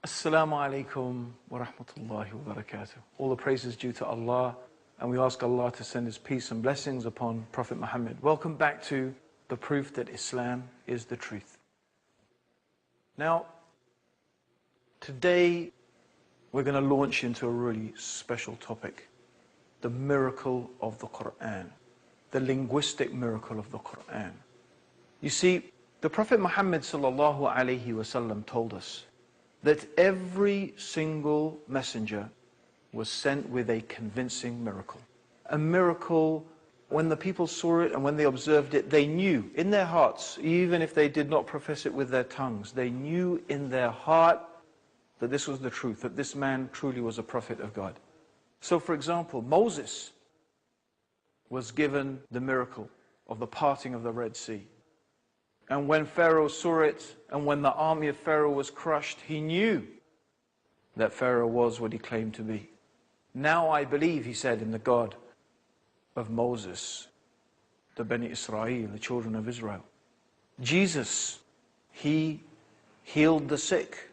Assalamu alaikum wa rahmatullahi wa barakatuh. All the praise is due to Allah, and we ask Allah to send His peace and blessings upon Prophet Muhammad. Welcome back to the proof that Islam is the truth. Now, today we're going to launch into a really special topic, the miracle of the Quran, the linguistic miracle of the Quran. You see, the Prophet Muhammad sallallahu alaihi wasallam told us that every single messenger was sent with a convincing miracle. A miracle, when the people saw it and when they observed it, they knew in their hearts, even if they did not profess it with their tongues, they knew in their heart that this was the truth, that this man truly was a prophet of God. So for example, Moses was given the miracle of the parting of the Red Sea. And when Pharaoh saw it, and when the army of Pharaoh was crushed, he knew that Pharaoh was what he claimed to be. Now I believe, he said, in the God of Moses, the Bani Israel, the children of Israel. Jesus, he healed the sick.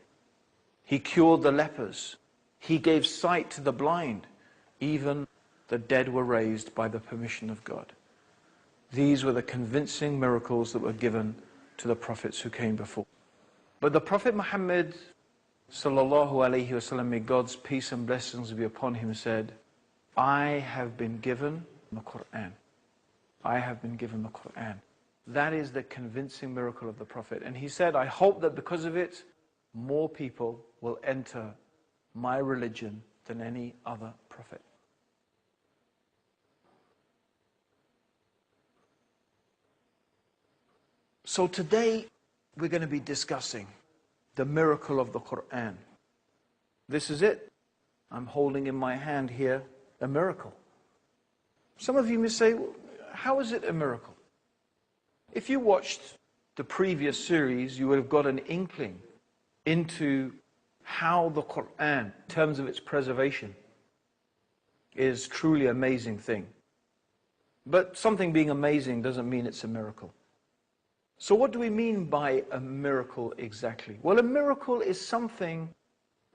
He cured the lepers. He gave sight to the blind. Even the dead were raised by the permission of God. These were the convincing miracles that were given to the prophets who came before. But the Prophet Muhammad sallallahu alaihi wasallam, may God's peace and blessings be upon him, said, I have been given the Quran. I have been given the Quran. That is the convincing miracle of the Prophet. And he said, I hope that because of it, more people will enter my religion than any other prophet. So today we're going to be discussing the miracle of the Quran. This is it. I'm holding in my hand here a miracle. Some of you may say, well, how is it a miracle? If you watched the previous series, you would have got an inkling into how the Quran, in terms of its preservation, is truly an amazing thing. But something being amazing doesn't mean it's a miracle. So what do we mean by a miracle exactly? Well, a miracle is something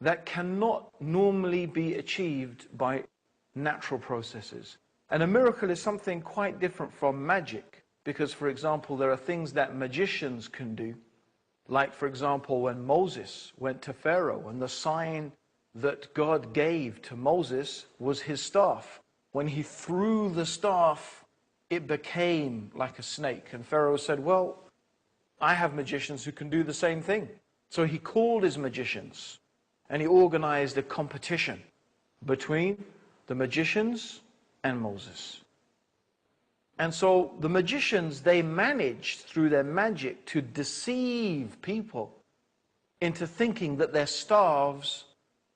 that cannot normally be achieved by natural processes. And a miracle is something quite different from magic. Because, for example, there are things that magicians can do. Like, for example, when Moses went to Pharaoh, and the sign that God gave to Moses was his staff. When he threw the staff, it became like a snake. And Pharaoh said, well, I have magicians who can do the same thing. So he called his magicians and he organized a competition between the magicians and Moses. And so the magicians, they managed through their magic to deceive people into thinking that their staves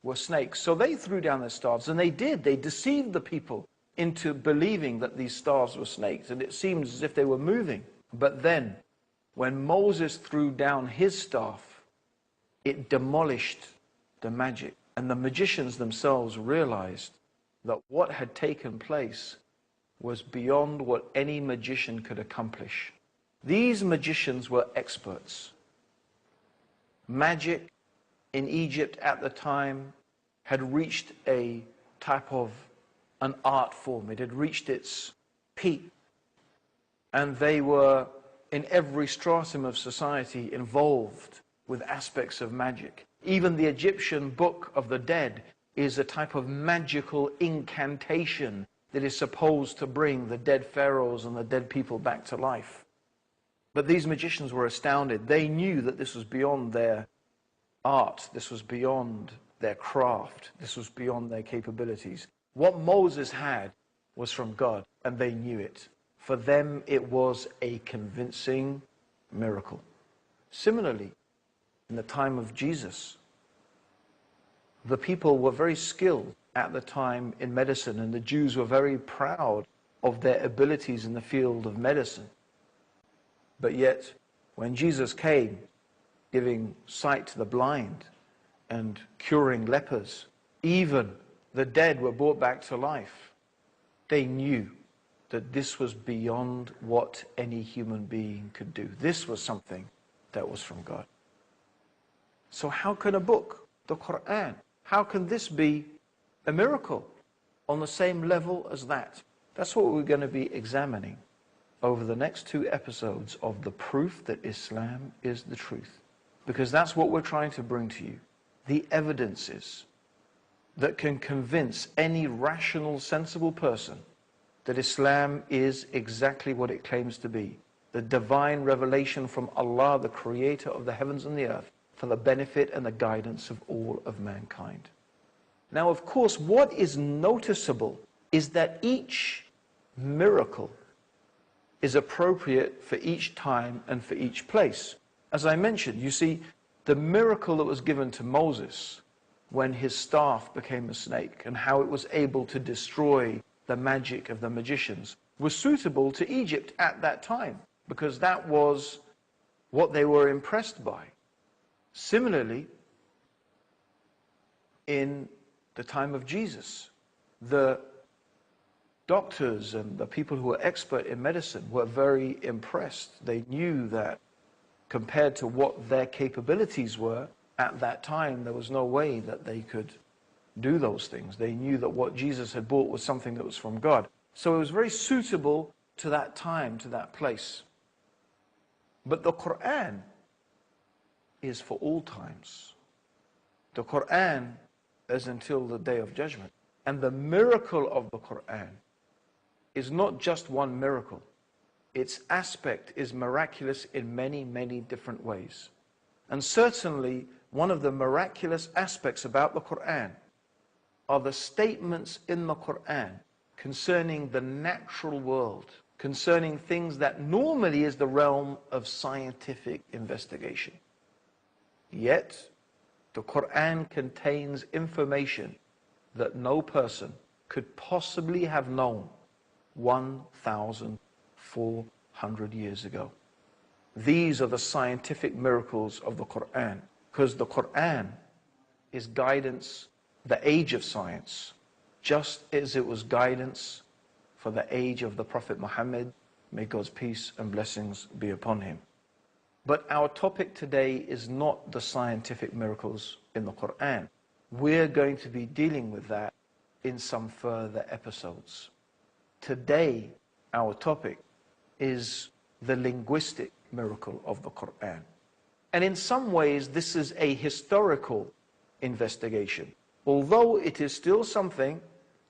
were snakes. So they threw down their staves, and they did. They deceived the people into believing that these staves were snakes, and it seemed as if they were moving. But then, when Moses threw down his staff, it demolished the magic. And the magicians themselves realized that what had taken place was beyond what any magician could accomplish. These magicians were experts. Magic in Egypt at the time had reached a type of an art form. It had reached its peak. And they were in every stratum of society involved with aspects of magic. Even the Egyptian Book of the Dead is a type of magical incantation that is supposed to bring the dead pharaohs and the dead people back to life. But these magicians were astounded. They knew that this was beyond their art. This was beyond their craft. This was beyond their capabilities. What Moses had was from God, and they knew it. For them, it was a convincing miracle. Similarly, in the time of Jesus, the people were very skilled at the time in medicine, and the Jews were very proud of their abilities in the field of medicine. But yet, when Jesus came, giving sight to the blind and curing lepers, even the dead were brought back to life, they knew that this was beyond what any human being could do. This was something that was from God. So how can a book the Quran. How can this be a miracle on the same level as that? That's what we're going to be examining over the next 2 episodes of the proof that Islam is the truth. Because that's what we're trying to bring to you. The evidences that can convince any rational, sensible person that Islam is exactly what it claims to be. The divine revelation from Allah, the creator of the heavens and the earth, for the benefit and the guidance of all of mankind. Now, of course, what is noticeable is that each miracle is appropriate for each time and for each place. As I mentioned, you see, the miracle that was given to Moses when his staff became a snake and how it was able to destroy the magic of the magicians was suitable to Egypt at that time, because that was what they were impressed by. Similarly, in the time of Jesus, the doctors and the people who were expert in medicine were very impressed. They knew that compared to what their capabilities were at that time, there was no way that they could do those things. They knew that what Jesus had brought was something that was from God. So it was very suitable to that time, to that place. But the Quran is for all times. The Quran is until the Day of Judgment. And the miracle of the Quran is not just one miracle. Its aspect is miraculous in many, many different ways. And certainly, one of the miraculous aspects about the Quran are the statements in the Quran concerning the natural world, concerning things that normally is the realm of scientific investigation. Yet, the Quran contains information that no person could possibly have known 1,400 years ago. These are the scientific miracles of the Quran, because the Quran is guidance, the age of science, just as it was guidance for the age of the Prophet Muhammad, may God's peace and blessings be upon him. But our topic today is not the scientific miracles in the Quran. We're going to be dealing with that in some further episodes. Today, our topic is the linguistic miracle of the Quran. And in some ways, this is a historical investigation, although it is still something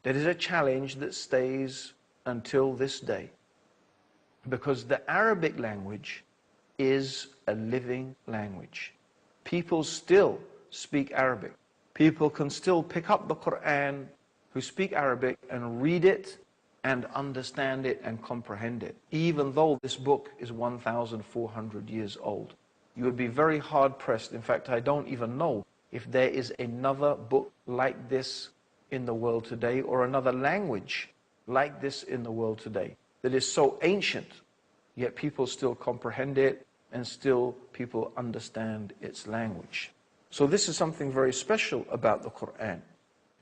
that is a challenge that stays until this day. Because the Arabic language is a living language. People still speak Arabic. People can still pick up the Quran who speak Arabic and read it and understand it and comprehend it, even though this book is 1,400 years old. You would be very hard-pressed. In fact, I don't even know if there is another book like this in the world today, or another language like this in the world today that is so ancient, yet people still comprehend it and still people understand its language. So this is something very special about the Quran.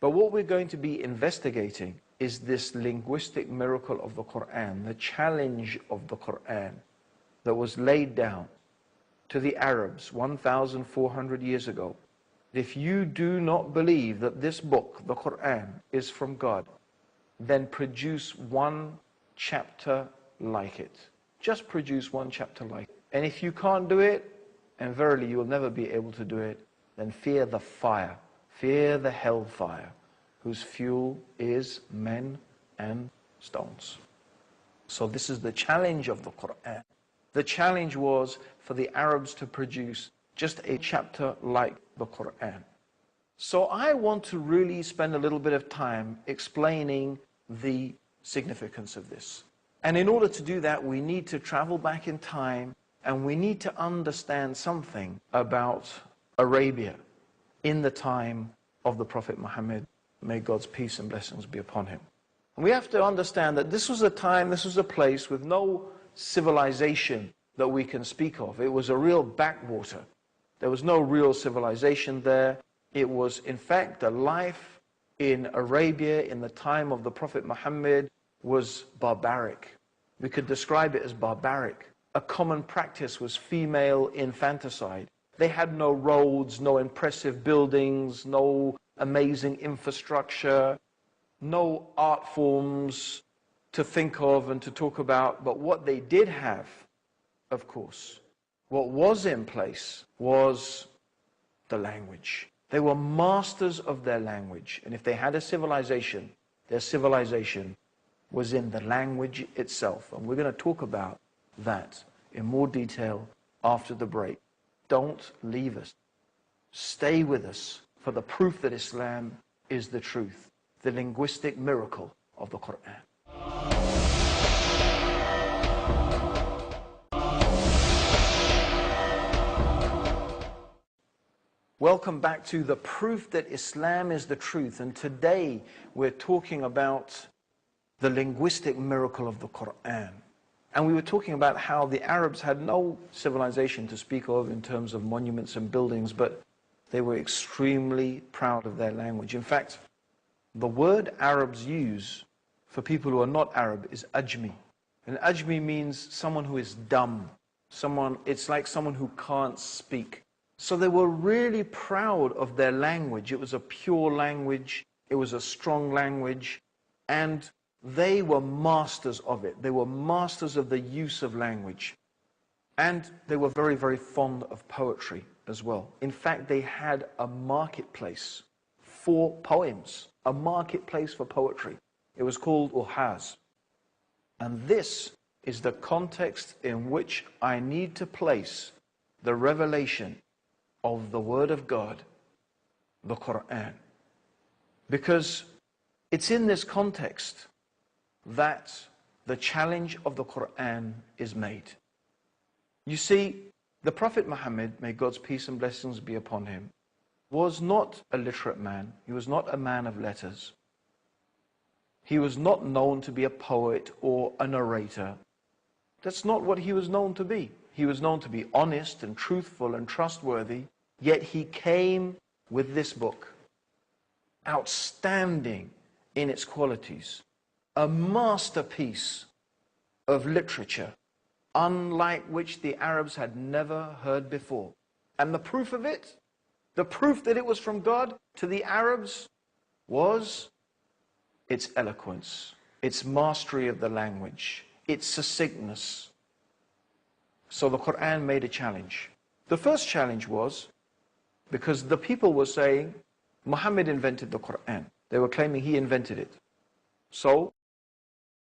But what we're going to be investigating is this linguistic miracle of the Quran, the challenge of the Quran that was laid down to the Arabs 1,400 years ago. If you do not believe that this book, the Quran, is from God, then produce one chapter like it. Just produce one chapter like it. And if you can't do it, and verily you will never be able to do it, then fear the fire, fear the hellfire, whose fuel is men and stones. So this is the challenge of the Quran. The challenge was for the Arabs to produce just a chapter like the Quran. So I want to really spend a little bit of time explaining the significance of this. And in order to do that, we need to travel back in time, and we need to understand something about Arabia in the time of the Prophet Muhammad. May God's peace and blessings be upon him. And we have to understand that this was a time, this was a place with no civilization that we can speak of. It was a real backwater. There was no real civilization there. It was, in fact, the life in Arabia in the time of the Prophet Muhammad was barbaric. We could describe it as barbaric. A common practice was female infanticide. They had no roads, no impressive buildings, no amazing infrastructure, no art forms to think of and to talk about. But what they did have, of course, what was in place was the language. They were masters of their language. And if they had a civilization, their civilization was in the language itself. And we're going to talk about that in more detail after the break. Don't leave us. Stay with us for the proof that Islam is the truth, the linguistic miracle of the Quran. Welcome back to the proof that Islam is the truth. And today we're talking about the linguistic miracle of the Quran. And we were talking about how the Arabs had no civilization to speak of in terms of monuments and buildings, but they were extremely proud of their language. In fact, the word Arabs use for people who are not Arab is ajmi. And ajmi means someone who is dumb. It's like someone who can't speak. So they were really proud of their language. It was a pure language. It was a strong language. And they were masters of it. They were masters of the use of language. And they were very, very fond of poetry as well. In fact, they had a marketplace for poems, a marketplace for poetry. It was called Uhaz. And this is the context in which I need to place the revelation of the Word of God, the Quran. Because it's in this context that the challenge of the Quran is made. You see, the Prophet Muhammad, may God's peace and blessings be upon him, was not a literate man. He was not a man of letters. He was not known to be a poet or a narrator. That's not what he was known to be. He was known to be honest and truthful and trustworthy, yet he came with this book, outstanding in its qualities, a masterpiece of literature, unlike which the Arabs had never heard before. And the proof of it, the proof that it was from God to the Arabs, was its eloquence, its mastery of the language, its succinctness. So the Quran made a challenge. The first challenge was because the people were saying, Muhammad invented the Quran. They were claiming he invented it. So